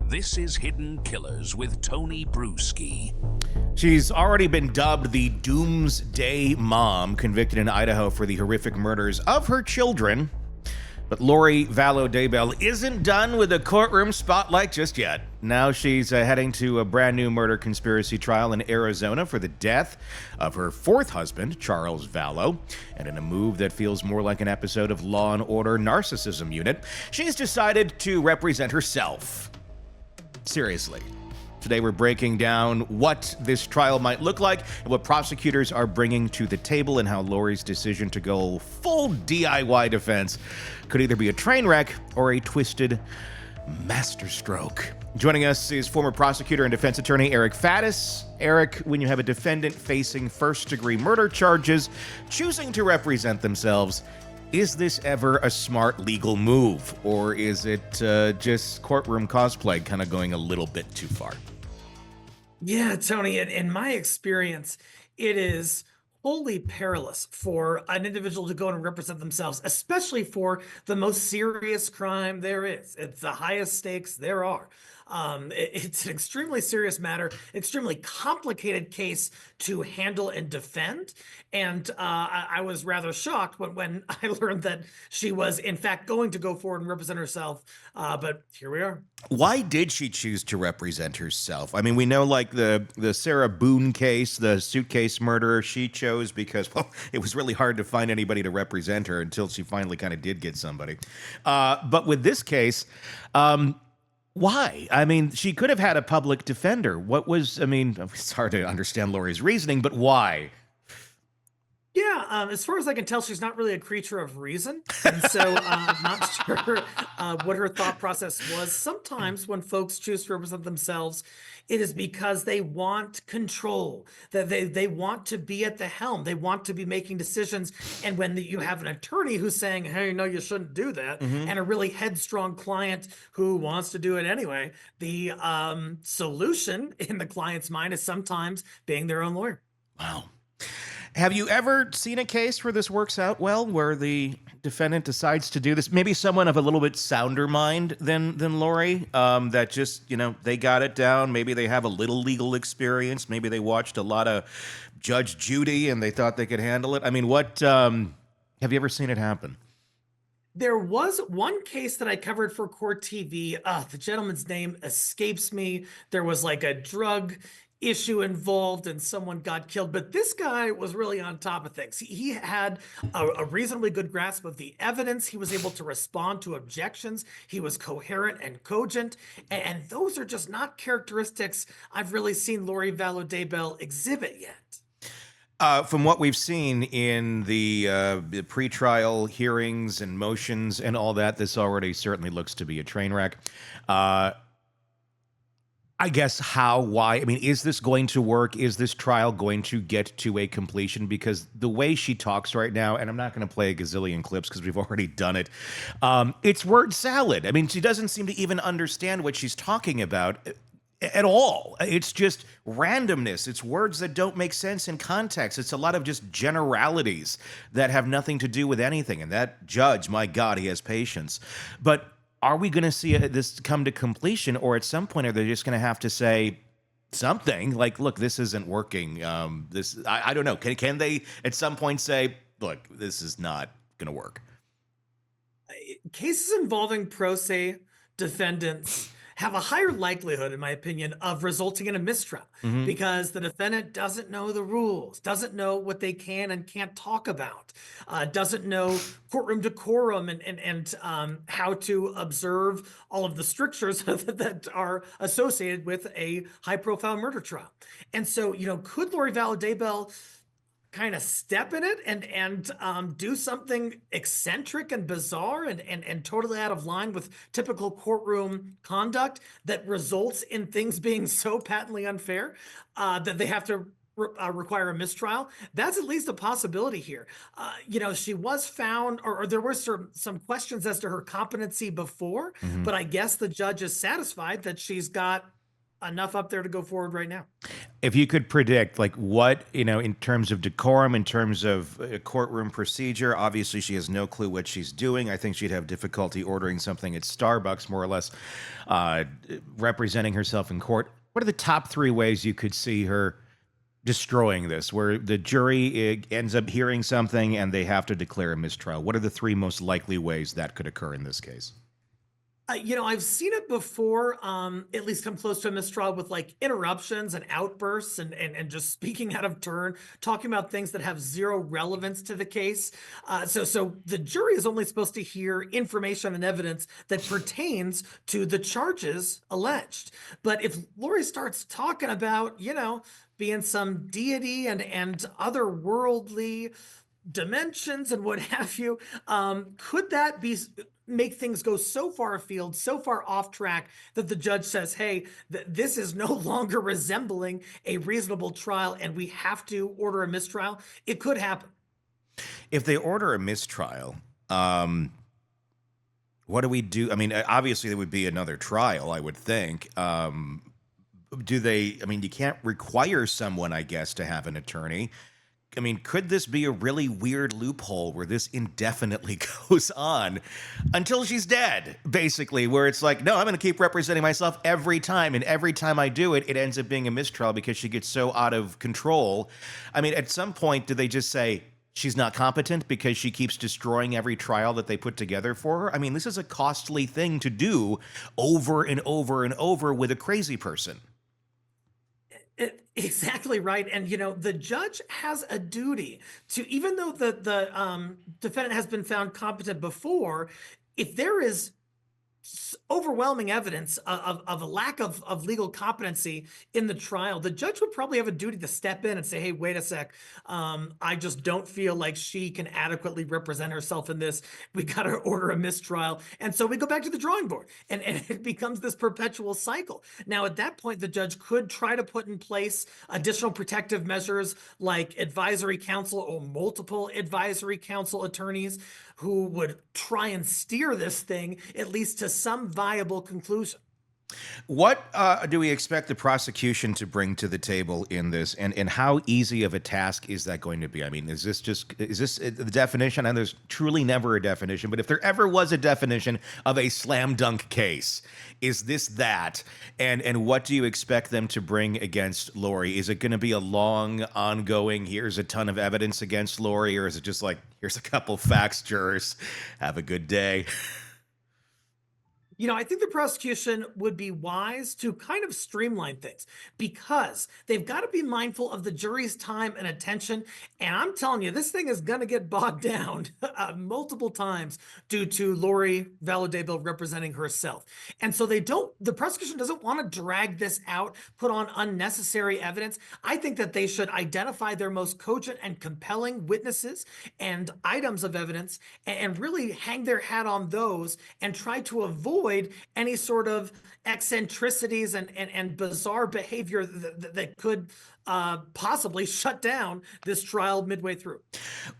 This is Hidden Killers with Tony Brueski. She's already been dubbed the Doomsday Mom, convicted in Idaho for the horrific murders of her children. But Lori Vallow Daybell isn't done with the courtroom spotlight just yet. Now she's heading to a brand new murder conspiracy trial in Arizona for the death of her fourth husband, Charles Vallow. And in a move that feels more like an episode of Law & Order Narcissism Unit, she's decided to represent herself. Seriously. Today we're breaking down what this trial might look like and what prosecutors are bringing to the table and how Lori's decision to go full DIY defense could either be a train wreck or a twisted masterstroke. Joining us is former prosecutor and defense attorney Eric Faddis. Eric, when you have a defendant facing first-degree murder charges choosing to represent themselves, is this ever a smart legal move, or is it just courtroom cosplay kind of going a little bit too far? Yeah, Tony, in my experience, it is wholly perilous for an individual to go and represent themselves, especially for the most serious crime there is. It's the highest stakes there are. It's an extremely serious matter, extremely complicated case to handle and defend. And I was rather shocked when I learned that she was, in fact, going to go forward and represent herself. But here we are. Why did she choose to represent herself? I mean, we know like the Sarah Boone case, the suitcase murderer, she chose because, well, it was really hard to find anybody to represent her until she finally kind of did get somebody. But with this case, why? I mean, she could have had a public defender. It's hard to understand Lori's reasoning, but why? Yeah, as far as I can tell, she's not really a creature of reason. And so I'm not sure what her thought process was. Sometimes when folks choose to represent themselves, it is because they want control, that they want to be at the helm. They want to be making decisions. And when you have an attorney who's saying, hey, no, you shouldn't do that, and a really headstrong client who wants to do it anyway, the solution in the client's mind is sometimes being their own lawyer. Wow. Have you ever seen a case where this works out well, where the defendant decides to do this? Maybe someone of a little bit sounder mind than Lori, that just, they got it down. Maybe they have a little legal experience. Maybe they watched a lot of Judge Judy and they thought they could handle it. I mean, have you ever seen it happen? There was one case that I covered for Court TV. The gentleman's name escapes me. There was like a drug issue involved and someone got killed, but this guy was really on top of things. He had a reasonably good grasp of the evidence. He was able to respond to objections. He was coherent and cogent, and those are just not characteristics I've really seen Lori Vallow Daybell exhibit yet. From what we've seen in the pretrial hearings and motions and all that, this already certainly looks to be a train wreck. I guess why? I mean, is this going to work? Is this trial going to get to a completion? Because the way she talks right now, and I'm not going to play a gazillion clips because we've already done it, it's word salad. I mean, she doesn't seem to even understand what she's talking about at all. It's just randomness. It's words that don't make sense in context. It's a lot of just generalities that have nothing to do with anything. And that judge, my God, he has patience. But are we going to see this come to completion, or at some point are they just going to have to say something like, look, this isn't working? I don't know. Can they at some point say, look, this is not going to work? Cases involving pro se defendants have a higher likelihood, in my opinion, of resulting in a mistrial because the defendant doesn't know the rules, doesn't know what they can and can't talk about, doesn't know courtroom decorum and how to observe all of the strictures that are associated with a high-profile murder trial. And so, could Lori Vallow Daybell kind of step in it and do something eccentric and bizarre and totally out of line with typical courtroom conduct that results in things being so patently unfair that they have to require a mistrial? That's at least a possibility here. She was found, or there were some questions as to her competency before, but I guess the judge is satisfied that she's got enough up there to go forward right now. If you could predict, like, what, in terms of decorum, in terms of courtroom procedure, obviously she has no clue what she's doing. I think she'd have difficulty ordering something at Starbucks, more or less, representing herself in court. What are the top 3 ways you could see her destroying this, where the jury ends up hearing something and they have to declare a mistrial? What are the 3 most likely ways that could occur in this case? I've seen it before, at least come close to a mistrial with like interruptions and outbursts and just speaking out of turn, talking about things that have zero relevance to the case. So the jury is only supposed to hear information and evidence that pertains to the charges alleged. But if Lori starts talking about, being some deity and otherworldly dimensions and what have you, could that make things go so far afield, so far off track, that the judge says, hey, this is no longer resembling a reasonable trial and we have to order a mistrial? It could happen. If they order a mistrial, what do we do? I mean, obviously there would be another trial, I would think. You can't require someone, I guess, to have an attorney. I mean, could this be a really weird loophole where this indefinitely goes on until she's dead, basically, where it's like, no, I'm going to keep representing myself every time. And every time I do it, it ends up being a mistrial because she gets so out of control. I mean, at some point, do they just say she's not competent because she keeps destroying every trial that they put together for her? I mean, this is a costly thing to do over and over and over with a crazy person. Exactly right. And, the judge has a duty to, even though the defendant has been found competent before, if there is overwhelming evidence of a lack of legal competency in the trial, the judge would probably have a duty to step in and say, hey, wait a sec. I just don't feel like she can adequately represent herself in this. We got to order a mistrial. And so we go back to the drawing board and it becomes this perpetual cycle. Now, at that point, the judge could try to put in place additional protective measures like advisory counsel or multiple advisory counsel attorneys who would try and steer this thing at least to some viable conclusion. What do we expect the prosecution to bring to the table in this, and how easy of a task is that going to be? I mean, is this the definition? And there's truly never a definition, but if there ever was a definition of a slam dunk case, is this that? And what do you expect them to bring against Lori? Is it going to be a long, ongoing, here's a ton of evidence against Lori, or is it just like, here's a couple facts, jurors, have a good day? I think the prosecution would be wise to kind of streamline things because they've got to be mindful of the jury's time and attention. And I'm telling you, this thing is going to get bogged down multiple times due to Lori Vallow Daybell representing herself. And so the prosecution doesn't want to drag this out, put on unnecessary evidence. I think that they should identify their most cogent and compelling witnesses and items of evidence and really hang their hat on those and try to avoid any sort of eccentricities and bizarre behavior that could possibly shut down this trial midway through.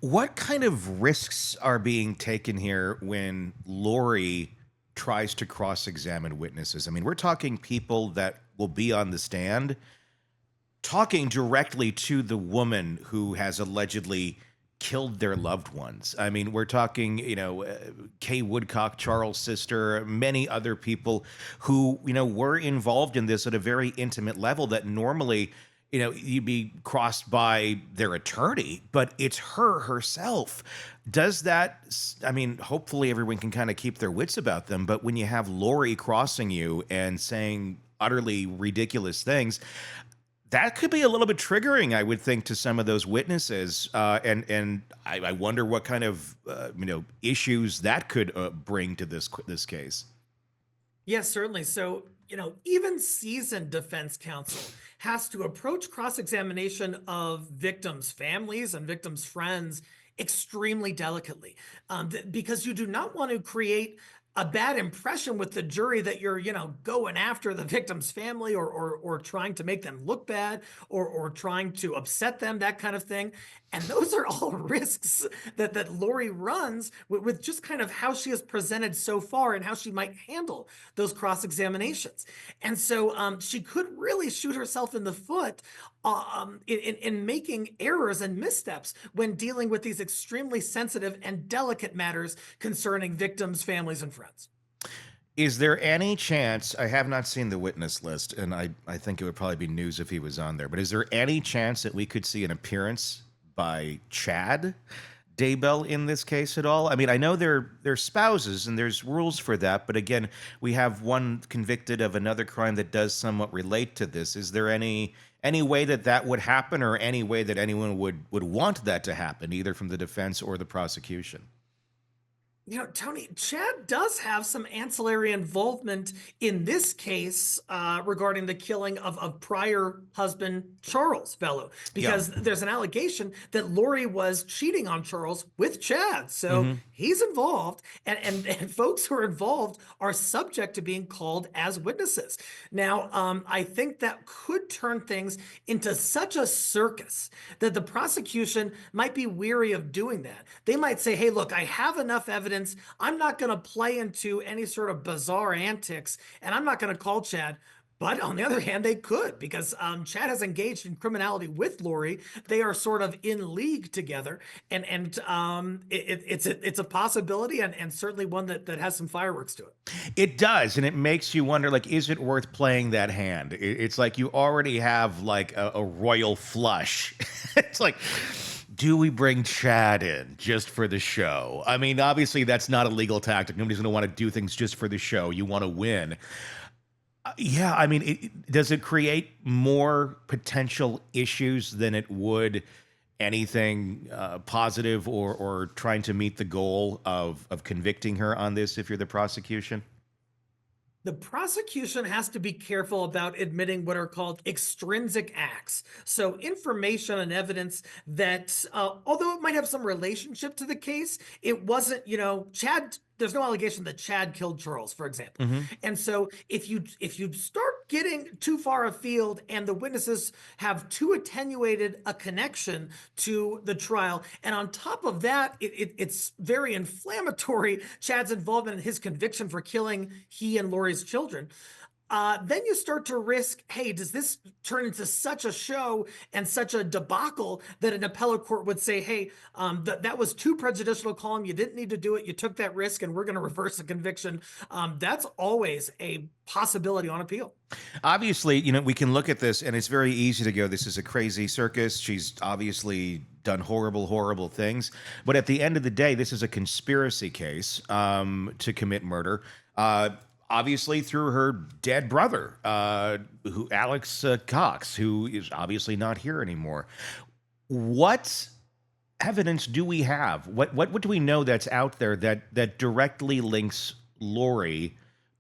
What kind of risks are being taken here when Lori tries to cross-examine witnesses? I mean, we're talking people that will be on the stand talking directly to the woman who has allegedly killed their loved ones. I mean, we're talking, Kay Woodcock, Charles' sister, many other people who, were involved in this at a very intimate level that normally, you'd be crossed by their attorney, but it's her herself. Does that, I mean, hopefully everyone can kind of keep their wits about them, but when you have Lori crossing you and saying utterly ridiculous things, that could be a little bit triggering, I would think, to some of those witnesses. And I wonder what kind of, issues that could bring to this case. Yes, certainly. So, even seasoned defense counsel has to approach cross-examination of victims' families and victims' friends extremely delicately, because you do not want to create a bad impression with the jury that you're, going after the victim's family or trying to make them look bad or trying to upset them, that kind of thing. And those are all risks that Lori runs with just kind of how she has presented so far and how she might handle those cross-examinations. And so she could really shoot herself in the foot in making errors and missteps when dealing with these extremely sensitive and delicate matters concerning victims, families, and friends. Is there any chance, I have not seen the witness list, and I think it would probably be news if he was on there, but is there any chance that we could see an appearance by Chad Daybell in this case at all? I mean, I know they're spouses and there's rules for that, but again, we have one convicted of another crime that does somewhat relate to this. Is there any way that would happen, or any way that anyone would want that to happen, either from the defense or the prosecution? Tony, Chad does have some ancillary involvement in this case regarding the killing of prior husband Charles Vallow, because there's an allegation that Lori was cheating on Charles with Chad. So he's involved, and folks who are involved are subject to being called as witnesses. Now, I think that could turn things into such a circus that the prosecution might be weary of doing that. They might say, hey, look, I have enough evidence. I'm not going to play into any sort of bizarre antics, and I'm not going to call Chad. But on the other hand, they could, because Chad has engaged in criminality with Lori. They are sort of in league together, and it's a possibility, and certainly one that has some fireworks to it. It does, and it makes you wonder, like, is it worth playing that hand? It's like you already have like a royal flush. It's like, do we bring Chad in just for the show? I mean, obviously that's not a legal tactic. Nobody's going to want to do things just for the show. You want to win. Yeah, I mean, does it create more potential issues than it would anything positive, or trying to meet the goal of convicting her on this if you're the prosecution? The prosecution has to be careful about admitting what are called extrinsic acts. So information and evidence that, although it might have some relationship to the case, it wasn't, Chad, there's no allegation that Chad killed Charles, for example. And so if you start getting too far afield and the witnesses have too attenuated a connection to the trial, and on top of that, it's very inflammatory, Chad's involvement in his conviction for killing he and Lori's children, then you start to risk, hey, does this turn into such a show and such a debacle that an appellate court would say, hey, that was too prejudicial to call him. You didn't need to do it. You took that risk, and we're going to reverse the conviction. That's always a possibility on appeal. Obviously, we can look at this and it's very easy to go, this is a crazy circus. She's obviously done horrible, horrible things. But at the end of the day, this is a conspiracy case to commit murder. Obviously through her dead brother, who Alex Cox, who is obviously not here anymore. What evidence do we have? What do we know that's out there that directly links Lori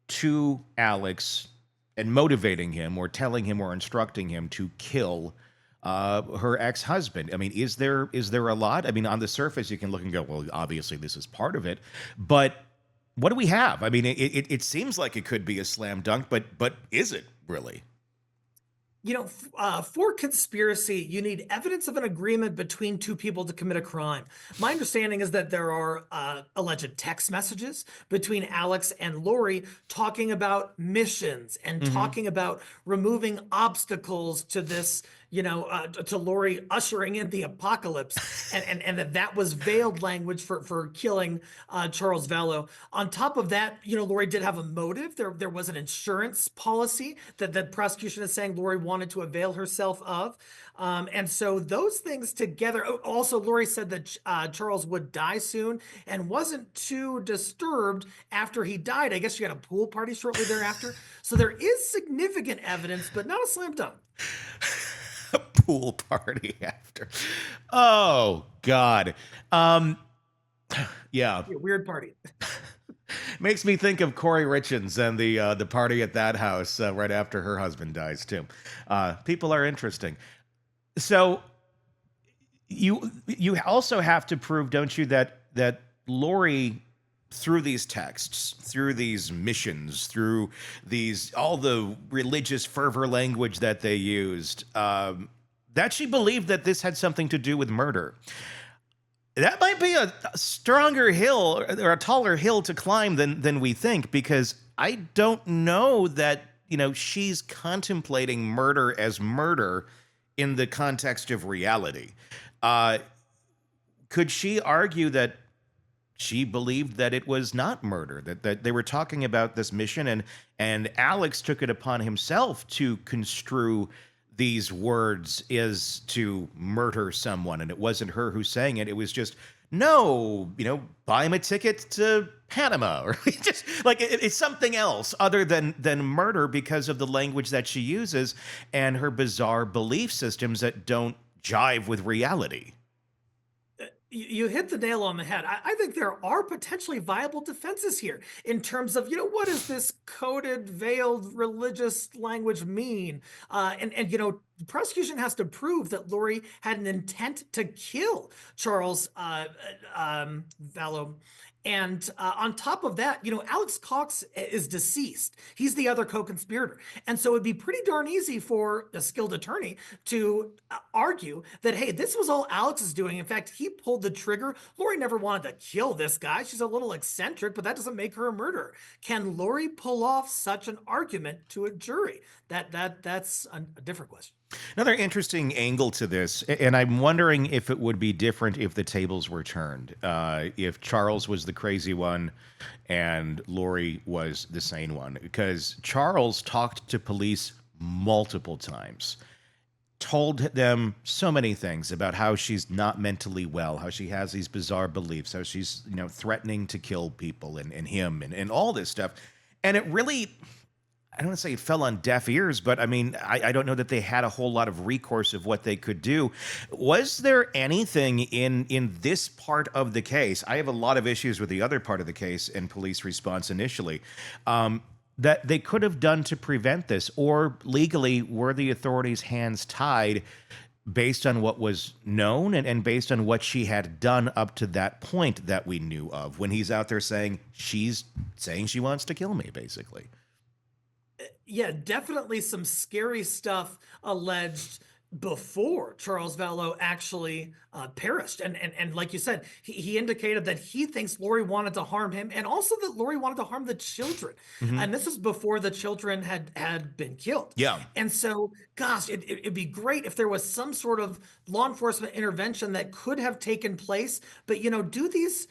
to Alex and motivating him or telling him or instructing him to kill her ex-husband? I mean, is there a lot? I mean, on the surface, you can look and go, well, obviously this is part of it, but what do we have? I mean, it seems like it could be a slam dunk, but is it really? For conspiracy, you need evidence of an agreement between two people to commit a crime. My understanding is that there are alleged text messages between Alex and Lori talking about missions and talking about removing obstacles to this, to Lori ushering in the apocalypse, and that was veiled language for killing Charles Vallow. On top of that, Lori did have a motive. There was an insurance policy that the prosecution is saying Lori wanted to avail herself of. And so those things together. Also, Lori said that Charles would die soon and wasn't too disturbed after he died. I guess she had a pool party shortly thereafter. So there is significant evidence, but not a slam dunk. A pool party after. Oh, God. Yeah. Weird party. Makes me think of Corey Richins and the party at that house right after her husband dies, too. People are interesting. So you also have to prove, don't you, that Lori through these texts, through these missions, through all the religious fervor language that they used, that she believed that this had something to do with murder. That might be a stronger hill or a taller hill to climb than we think, because I don't know that, she's contemplating murder as murder in the context of reality. Could she argue that she believed that it was not murder, that they were talking about this mission, and Alex took it upon himself to construe these words as to murder someone, and it wasn't her who's saying it. It was just, no, buy him a ticket to Panama, or just like it's something else other than murder, because of the language that she uses and her bizarre belief systems that don't jive with reality. You hit the nail on the head. I think there are potentially viable defenses here in terms of, what does this coded, veiled religious language mean? And the prosecution has to prove that Lori had an intent to kill Charles Vallow. And on top of that, Alex Cox is deceased. He's the other co-conspirator. And so it'd be pretty darn easy for a skilled attorney to argue that, hey, this was all Alex is doing. In fact, he pulled the trigger. Lori never wanted to kill this guy. She's a little eccentric, but that doesn't make her a murderer. Can Lori pull off such an argument to a jury? That's a different question. Another interesting angle to this, and I'm wondering if it would be different if the tables were turned, if Charles was the crazy one and Lori was the sane one, because Charles talked to police multiple times, told them so many things about how she's not mentally well, how she has these bizarre beliefs, how she's, threatening to kill people and him and all this stuff. And it really, I don't want to say it fell on deaf ears, but I mean, I don't know that they had a whole lot of recourse of what they could do. Was there anything in this part of the case? I have a lot of issues with the other part of the case and police response initially, that they could have done to prevent this, or legally were the authorities' hands tied based on what was known and based on what she had done up to that point that we knew of, when he's out there saying she's saying she wants to kill me, basically. Yeah, definitely some scary stuff alleged before Charles Vallow actually perished. And like you said, he indicated that he thinks Lori wanted to harm him, and also that Lori wanted to harm the children. Mm-hmm. And this is before the children had been killed. Yeah. And so, gosh, it'd be great if there was some sort of law enforcement intervention that could have taken place. But, do these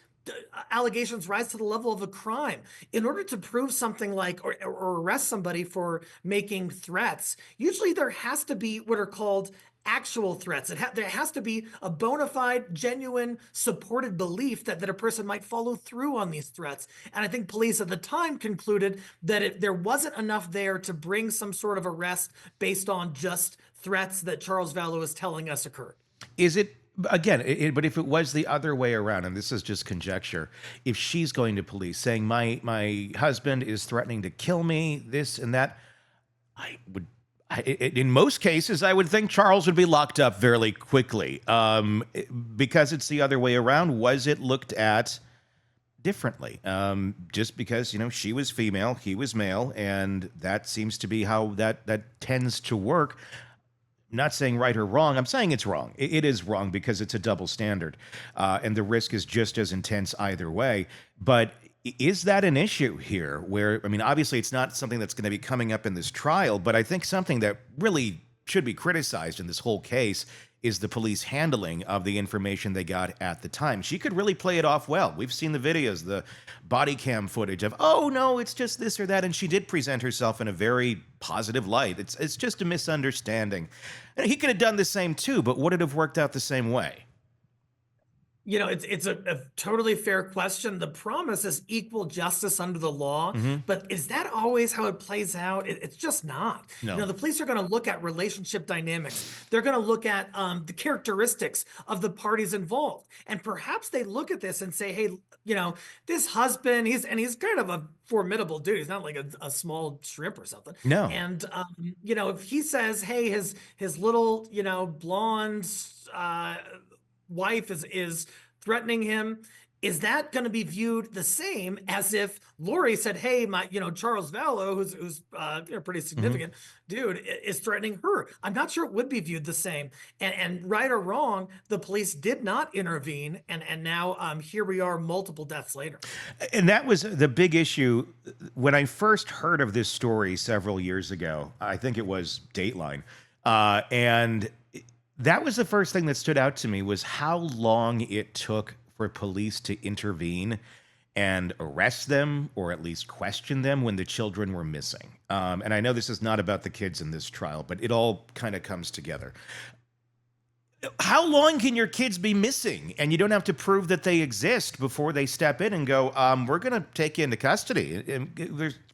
allegations rise to the level of a crime? In order to prove something like, or arrest somebody for making threats, usually there has to be what are called actual threats. There has to be a bona fide, genuine, supported belief that a person might follow through on these threats. And I think police at the time concluded that there wasn't enough there to bring some sort of arrest based on just threats that Charles Vallow is telling us occurred. Is it, again, but if it was the other way around, and this is just conjecture, if she's going to police saying my husband is threatening to kill me, this and that, in most cases, I would think Charles would be locked up fairly quickly. Because it's the other way around, was it looked at differently? Just because, she was female, he was male, and that seems to be how that tends to work. Not saying right or wrong. I'm saying it's wrong. It is wrong because it's a double standard, and the risk is just as intense either way. But is that an issue here? Where, I mean, obviously it's not something that's going to be coming up in this trial, but I think something that really should be criticized in this whole case is the police handling of the information they got at the time. She could really play it off well. We've seen the videos, the body cam footage of, oh no, it's just this or that. And she did present herself in a very positive light. It's just a misunderstanding. And he could have done the same too, but would it have worked out the same way? It's a totally fair question. The promise is equal justice under the law, but is that always how it plays out? It's just not. No. The police are going to look at relationship dynamics. They're going to look at the characteristics of the parties involved. And perhaps they look at this and say, hey, this husband, he's kind of a formidable dude. He's not like a small shrimp or something. No. And, if he says, hey, his little, blonde wife is threatening him, is that going to be viewed the same as if Lori said, "Hey, my, Charles Vallow, who's pretty significant dude, is threatening her"? I'm not sure it would be viewed the same. And right or wrong, the police did not intervene, and now here we are, multiple deaths later. And that was the big issue when I first heard of this story several years ago. I think it was Dateline, and that was the first thing that stood out to me, was how long it took for police to intervene and arrest them, or at least question them, when the children were missing. And I know this is not about the kids in this trial, but it all kind of comes together. How long can your kids be missing and you don't have to prove that they exist before they step in and go, we're going to take you into custody?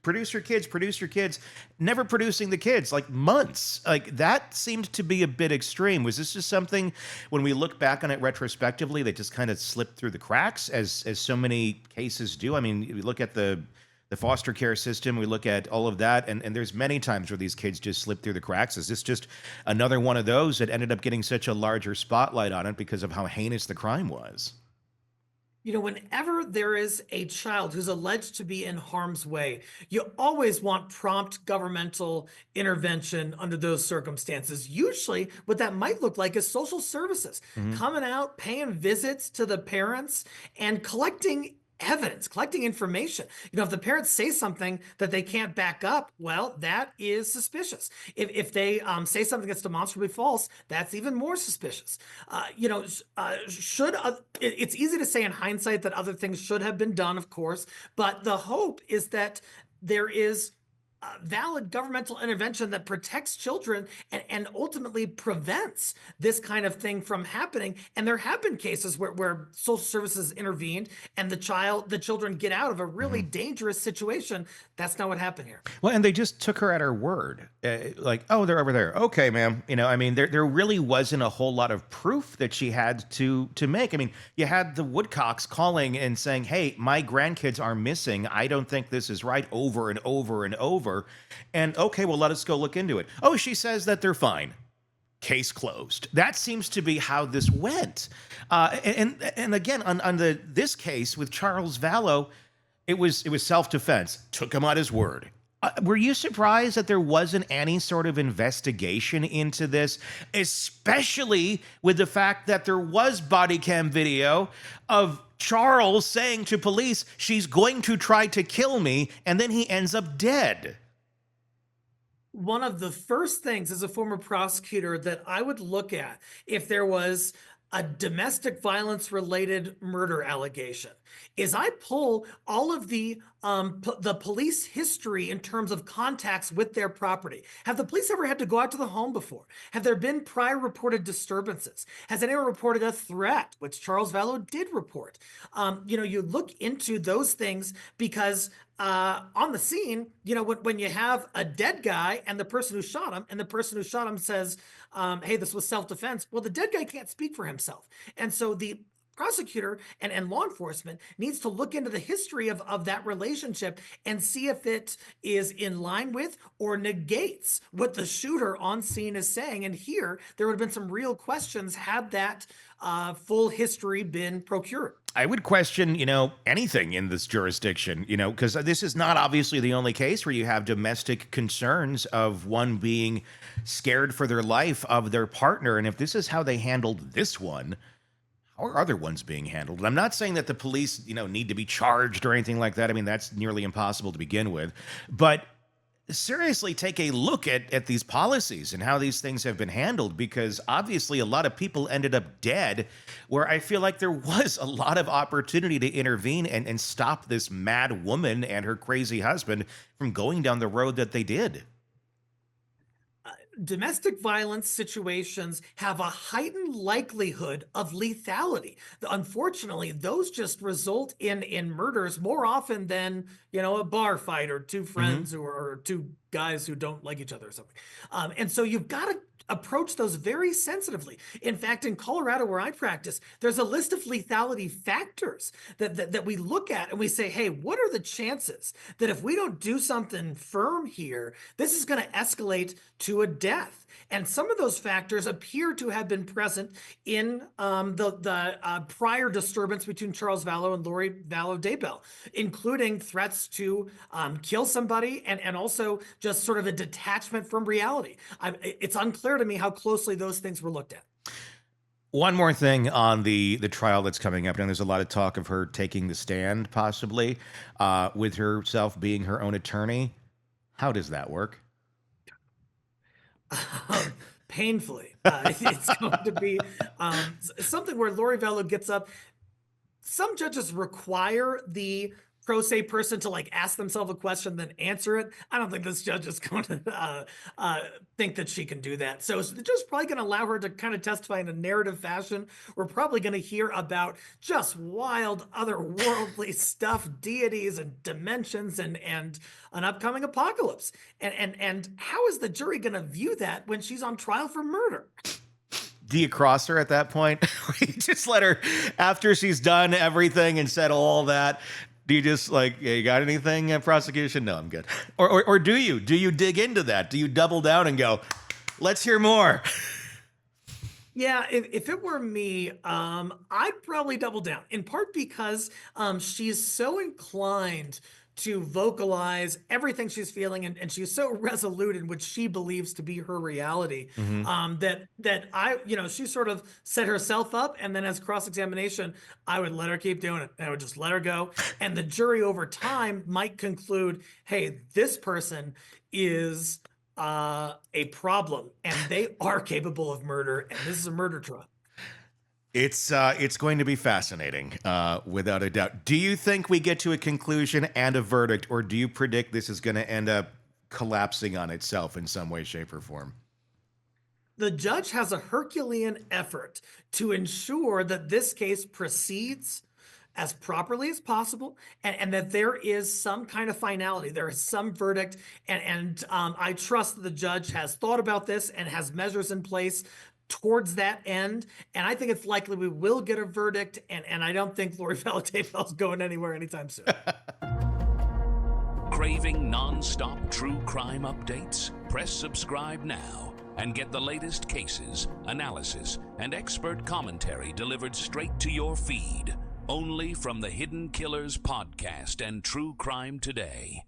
Produce your kids, never producing the kids, like months. Like, that seemed to be a bit extreme. Was this just something, when we look back on it retrospectively, that just kind of slipped through the cracks, as so many cases do? I mean, you look at the foster care system, we look at all of that, and there's many times where these kids just slip through the cracks. Is this just another one of those that ended up getting such a larger spotlight on it because of how heinous the crime was? Whenever there is a child who's alleged to be in harm's way, you always want prompt governmental intervention under those circumstances. Usually, what that might look like is social services coming out, paying visits to the parents, and collecting evidence, collecting information. If the parents say something that they can't back up, well, that is suspicious. If they say something that's demonstrably false, that's even more suspicious. It's easy to say in hindsight that other things should have been done, of course, but the hope is that there is valid governmental intervention that protects children and ultimately prevents this kind of thing from happening. And there have been cases where social services intervened and the children get out of a really dangerous situation. That's not what happened here. Well, and they just took her at her word. Like, oh, they're over there. Okay, ma'am. I mean, there really wasn't a whole lot of proof that she had to make. I mean, you had the Woodcocks calling and saying, hey, my grandkids are missing. I don't think this is right, over and over and over. And okay, well, let us go look into it. Oh, she says that they're fine. Case closed. That seems to be how this went. And again, on this case with Charles Vallow, it was self-defense. Took him on his word. Were you surprised that there wasn't any sort of investigation into this, especially with the fact that there was body cam video of Charles saying to police, she's going to try to kill me, and then he ends up dead? One of the first things as a former prosecutor that I would look at if there was a domestic violence related murder allegation is I pull all of the police history in terms of contacts with their property. Have the police ever had to go out to the home before? Have there been prior reported disturbances? Has anyone reported a threat, which Charles Vallow did report? You look into those things because on the scene, when you have a dead guy and the person who shot him, and the person who shot him says, hey, this was self-defense. Well, the dead guy can't speak for himself. And so the prosecutor and law enforcement needs to look into the history of that relationship and see if it is in line with or negates what the shooter on scene is saying. And here, there would have been some real questions had that full history been procured. I would question, anything in this jurisdiction, because this is not obviously the only case where you have domestic concerns of one being scared for their life of their partner. And if this is how they handled this one, how are other ones being handled? And I'm not saying that the police, need to be charged or anything like that. I mean, that's nearly impossible to begin with. But seriously, take a look at these policies and how these things have been handled, because obviously a lot of people ended up dead where I feel like there was a lot of opportunity to intervene and stop this mad woman and her crazy husband from going down the road that they did. Domestic violence situations have a heightened likelihood of lethality. Unfortunately, those just result in murders more often than, a bar fight or two friends or two guys who don't like each other or something. And so you've got to approach those very sensitively. In fact, in Colorado, where I practice, there's a list of lethality factors that we look at and we say, hey, what are the chances that if we don't do something firm here, this is going to escalate to a death? And some of those factors appear to have been present in the prior disturbance between Charles Vallow and Lori Vallow Daybell, including threats to kill somebody and also just sort of a detachment from reality. It's unclear to me how closely those things were looked at. One more thing on the trial that's coming up, and there's a lot of talk of her taking the stand, possibly, with herself being her own attorney. How does that work? Painfully. It's going to be something where Lori Vallow gets up. Some judges require the pro se person to like ask themselves a question, then answer it. I don't think this judge is going to think that she can do that. So the judge is probably going to allow her to kind of testify in a narrative fashion. We're probably going to hear about just wild, otherworldly stuff, deities and dimensions and an upcoming apocalypse. And how is the jury going to view that when she's on trial for murder? Do you cross her at that point? You just let her, after she's done everything and said all that, do you just like, yeah, you got anything, prosecution? No, I'm good. Or do you? Do you dig into that? Do you double down and go, let's hear more? Yeah, if it were me, I'd probably double down, in part because she's so inclined to vocalize everything she's feeling, and she's so resolute in which she believes to be her reality, that I, she sort of set herself up, and then as cross-examination, I would let her keep doing it. I would just let her go. And the jury over time might conclude, hey, this person is a problem and they are capable of murder, and this is a murder trial. It's going to be fascinating, without a doubt. Do you think we get to a conclusion and a verdict, or do you predict this is going to end up collapsing on itself in some way, shape, or form? The judge has a Herculean effort to ensure that this case proceeds as properly as possible, and that there is some kind of finality, there is some verdict, and I trust that the judge has thought about this and has measures in place towards that end, and I think it's likely we will get a verdict, and I don't think Lori Vallow Daybell's going anywhere anytime soon. Craving non-stop true crime updates? Press subscribe now and get the latest cases, analysis, and expert commentary delivered straight to your feed, only from the Hidden Killers podcast and True Crime Today.